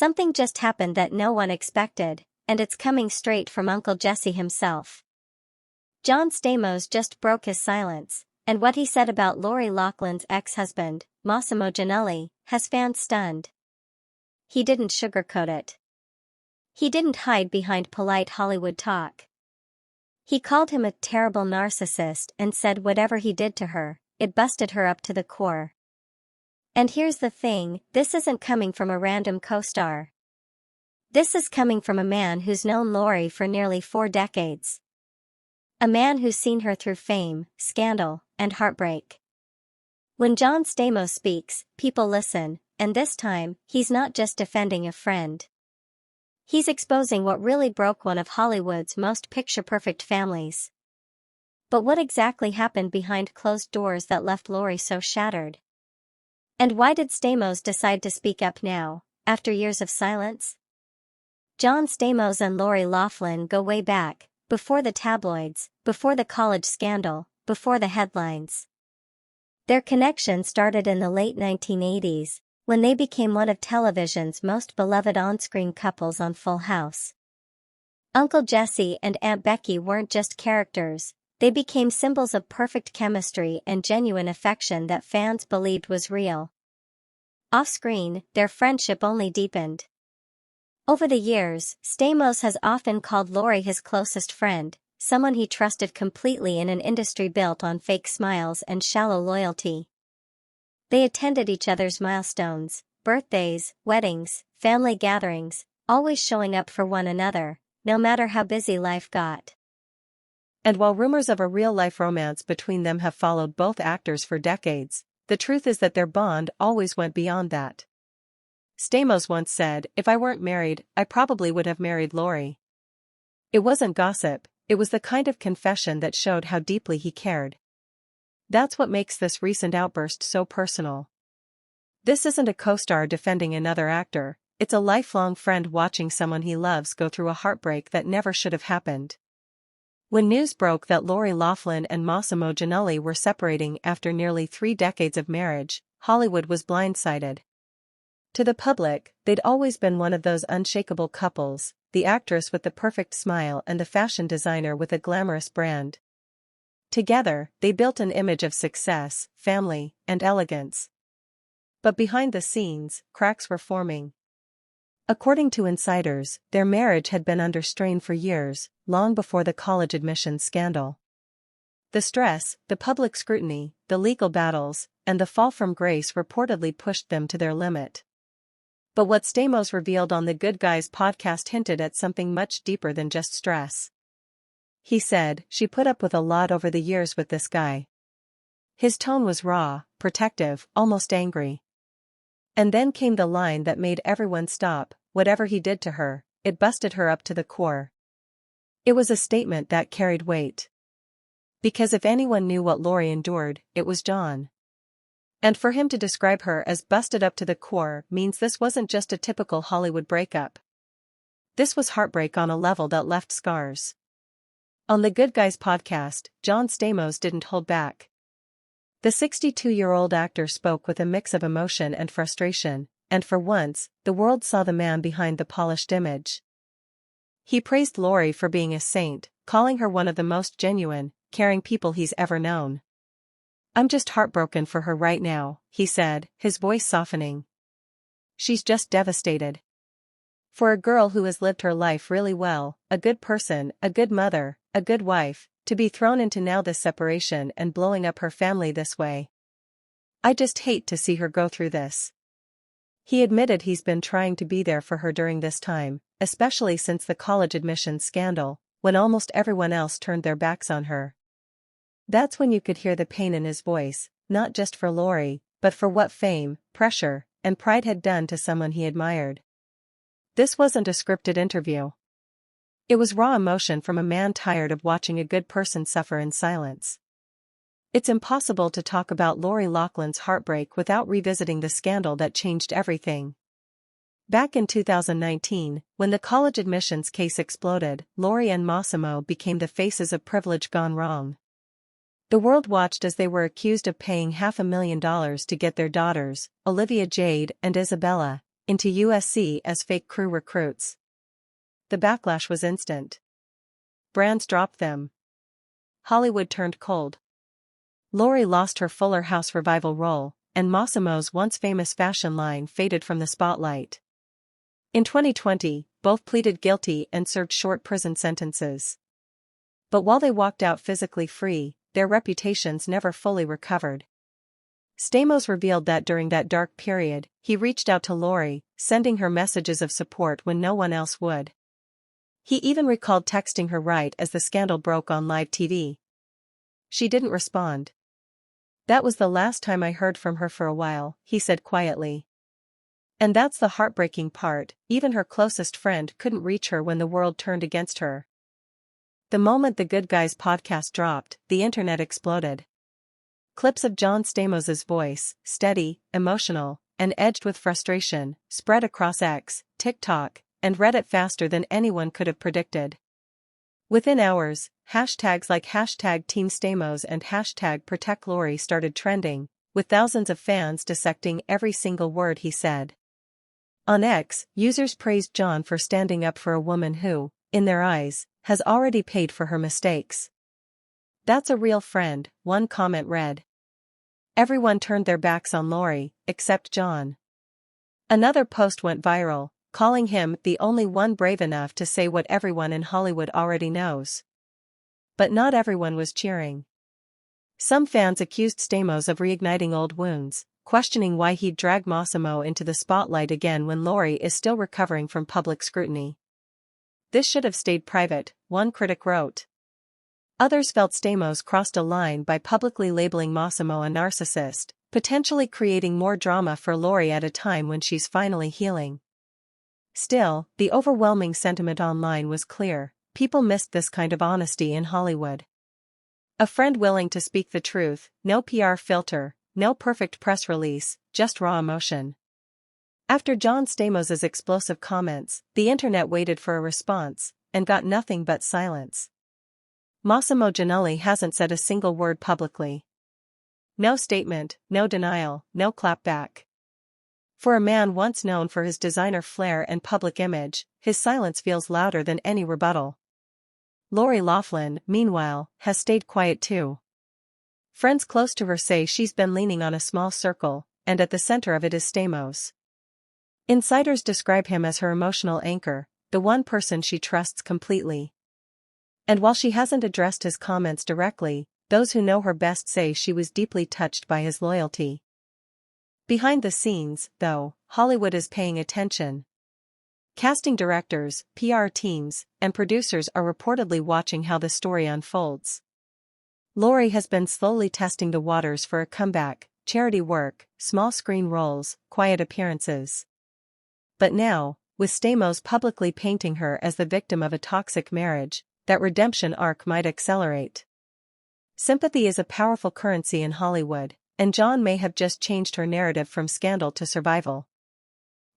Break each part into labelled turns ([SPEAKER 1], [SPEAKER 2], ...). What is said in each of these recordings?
[SPEAKER 1] Something just happened that no one expected, and it's coming straight from Uncle Jesse himself. John Stamos just broke his silence, and what he said about Lori Loughlin's ex-husband, Mossimo Giannulli, has fans stunned. He didn't sugarcoat it. He didn't hide behind polite Hollywood talk. He called him a terrible narcissist and said whatever he did to her, it busted her up to the core. And here's the thing, this isn't coming from a random co-star. This is coming from a man who's known Lori for nearly 4 decades. A man who's seen her through fame, scandal, and heartbreak. When John Stamos speaks, people listen, and this time, he's not just defending a friend. He's exposing what really broke one of Hollywood's most picture-perfect families. But what exactly happened behind closed doors that left Lori so shattered? And why did Stamos decide to speak up now, after years of silence? John Stamos and Lori Loughlin go way back, before the tabloids, before the college scandal, before the headlines. Their connection started in the late 1980s, when they became one of television's most beloved on-screen couples on Full House. Uncle Jesse and Aunt Becky weren't just characters, they became symbols of perfect chemistry and genuine affection that fans believed was real. Off-screen, their friendship only deepened. Over the years, Stamos has often called Lori his closest friend, someone he trusted completely in an industry built on fake smiles and shallow loyalty. They attended each other's milestones, birthdays, weddings, family gatherings, always showing up for one another, no matter how busy life got.
[SPEAKER 2] And while rumors of a real-life romance between them have followed both actors for decades, the truth is that their bond always went beyond that. Stamos once said, "If I weren't married, I probably would have married Lori." It wasn't gossip, it was the kind of confession that showed how deeply he cared. That's what makes this recent outburst so personal. This isn't a co-star defending another actor, it's a lifelong friend watching someone he loves go through a heartbreak that never should have happened. When news broke that Lori Loughlin and Mossimo Giannulli were separating after nearly 3 decades of marriage, Hollywood was blindsided. To the public, they'd always been one of those unshakable couples, the actress with the perfect smile and the fashion designer with a glamorous brand. Together, they built an image of success, family, and elegance. But behind the scenes, cracks were forming. According to insiders, their marriage had been under strain for years, long before the college admissions scandal. The stress, the public scrutiny, the legal battles, and the fall from grace reportedly pushed them to their limit. But what Stamos revealed on the Good Guys podcast hinted at something much deeper than just stress. He said, "She put up with a lot over the years with this guy." His tone was raw, protective, almost angry. And then came the line that made everyone stop, "Whatever he did to her, it busted her up to the core." It was a statement that carried weight. Because if anyone knew what Lori endured, it was John. And for him to describe her as busted up to the core means this wasn't just a typical Hollywood breakup. This was heartbreak on a level that left scars. On the Good Guys podcast, John Stamos didn't hold back. The 62-year-old actor spoke with a mix of emotion and frustration, and for once, the world saw the man behind the polished image. He praised Lori for being a saint, calling her one of the most genuine, caring people he's ever known. "I'm just heartbroken for her right now," he said, his voice softening. "She's just devastated. For a girl who has lived her life really well, a good person, a good mother, a good wife, to be thrown into now this separation and blowing up her family this way. I just hate to see her go through this." He admitted he's been trying to be there for her during this time, especially since the college admissions scandal, when almost everyone else turned their backs on her. That's when you could hear the pain in his voice, not just for Lori, but for what fame, pressure, and pride had done to someone he admired. This wasn't a scripted interview. It was raw emotion from a man tired of watching a good person suffer in silence. It's impossible to talk about Lori Loughlin's heartbreak without revisiting the scandal that changed everything. Back in 2019, when the college admissions case exploded, Lori and Mossimo became the faces of privilege gone wrong. The world watched as they were accused of paying $500,000 to get their daughters, Olivia Jade and Isabella, into USC as fake crew recruits. The backlash was instant. Brands dropped them. Hollywood turned cold. Lori lost her Fuller House revival role, and Mossimo's once famous fashion line faded from the spotlight. In 2020, both pleaded guilty and served short prison sentences. But while they walked out physically free, their reputations never fully recovered. Stamos revealed that during that dark period, he reached out to Lori, sending her messages of support when no one else would. He even recalled texting her right as the scandal broke on live TV. She didn't respond. "That was the last time I heard from her for a while," he said quietly. And that's the heartbreaking part, even her closest friend couldn't reach her when the world turned against her. The moment the Good Guys podcast dropped, the internet exploded. Clips of John Stamos' voice, steady, emotional, and edged with frustration, spread across X, TikTok, and Reddit faster than anyone could have predicted. Within hours, hashtags like #TeamStamos and #ProtectLori started trending, with thousands of fans dissecting every single word he said. On X, users praised John for standing up for a woman who, in their eyes, has already paid for her mistakes. "That's a real friend," one comment read. Everyone turned their backs on Lori, except John. Another post went viral, calling him the only one brave enough to say what everyone in Hollywood already knows. But not everyone was cheering. Some fans accused Stamos of reigniting old wounds, questioning why he'd drag Mossimo into the spotlight again when Lori is still recovering from public scrutiny. "This should have stayed private," one critic wrote. Others felt Stamos crossed a line by publicly labeling Mossimo a narcissist, potentially creating more drama for Lori at a time when she's finally healing. Still, the overwhelming sentiment online was clear: people missed this kind of honesty in Hollywood. A friend willing to speak the truth, no PR filter, no perfect press release, just raw emotion. After John Stamos' explosive comments, the internet waited for a response, and got nothing but silence. Mossimo Giannulli hasn't said a single word publicly. No statement, no denial, no clapback. For a man once known for his designer flair and public image, his silence feels louder than any rebuttal. Lori Loughlin, meanwhile, has stayed quiet too. Friends close to her say she's been leaning on a small circle, and at the center of it is Stamos. Insiders describe him as her emotional anchor, the one person she trusts completely. And while she hasn't addressed his comments directly, those who know her best say she was deeply touched by his loyalty. Behind the scenes, though, Hollywood is paying attention. Casting directors, PR teams, and producers are reportedly watching how the story unfolds. Lori has been slowly testing the waters for a comeback, charity work, small screen roles, quiet appearances. But now, with Stamos publicly painting her as the victim of a toxic marriage, that redemption arc might accelerate. Sympathy is a powerful currency in Hollywood, and John may have just changed her narrative from scandal to survival.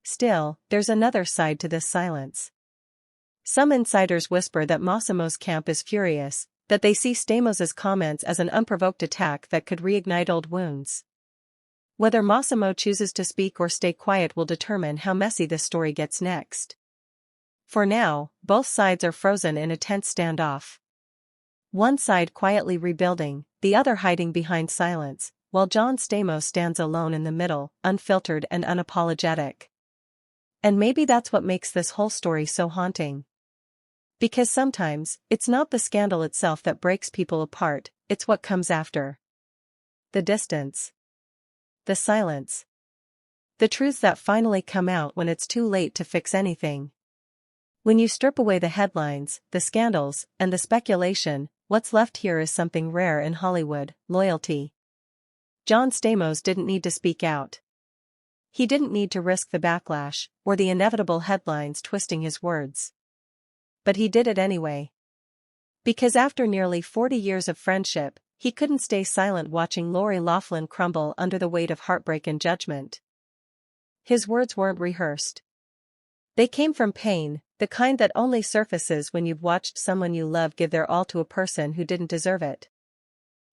[SPEAKER 2] Still, there's another side to this silence. Some insiders whisper that Mossimo's camp is furious, that they see Stamos' comments as an unprovoked attack that could reignite old wounds. Whether Mossimo chooses to speak or stay quiet will determine how messy this story gets next. For now, both sides are frozen in a tense standoff. One side quietly rebuilding, the other hiding behind silence, while John Stamos stands alone in the middle, unfiltered and unapologetic. And maybe that's what makes this whole story so haunting. Because sometimes, it's not the scandal itself that breaks people apart, it's what comes after. The distance. The silence. The truths that finally come out when it's too late to fix anything. When you strip away the headlines, the scandals, and the speculation, what's left here is something rare in Hollywood: loyalty. John Stamos didn't need to speak out. He didn't need to risk the backlash, or the inevitable headlines twisting his words. But he did it anyway. Because after nearly 40 years of friendship, he couldn't stay silent watching Lori Loughlin crumble under the weight of heartbreak and judgment. His words weren't rehearsed. They came from pain, the kind that only surfaces when you've watched someone you love give their all to a person who didn't deserve it.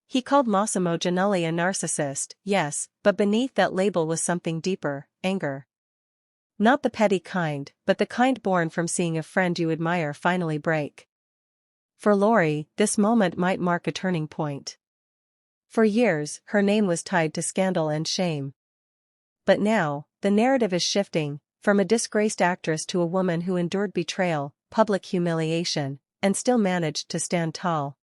[SPEAKER 2] He called Mossimo Giannulli a narcissist, yes, but beneath that label was something deeper: anger. Not the petty kind, but the kind born from seeing a friend you admire finally break. For Lori, this moment might mark a turning point. For years, her name was tied to scandal and shame. But now, the narrative is shifting, from a disgraced actress to a woman who endured betrayal, public humiliation, and still managed to stand tall.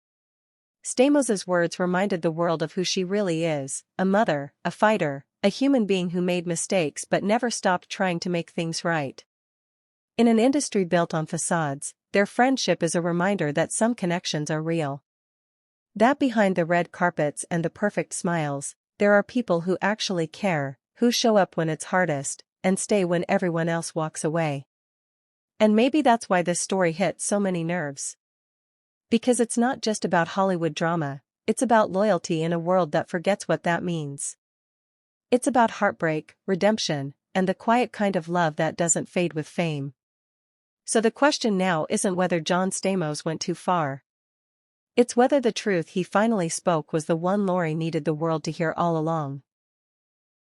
[SPEAKER 2] Stamos's words reminded the world of who she really is, a mother, a fighter, a human being who made mistakes but never stopped trying to make things right. In an industry built on facades, their friendship is a reminder that some connections are real. That behind the red carpets and the perfect smiles, there are people who actually care, who show up when it's hardest, and stay when everyone else walks away. And maybe that's why this story hit so many nerves. Because it's not just about Hollywood drama, it's about loyalty in a world that forgets what that means. It's about heartbreak, redemption, and the quiet kind of love that doesn't fade with fame. So the question now isn't whether John Stamos went too far. It's whether the truth he finally spoke was the one Lori needed the world to hear all along.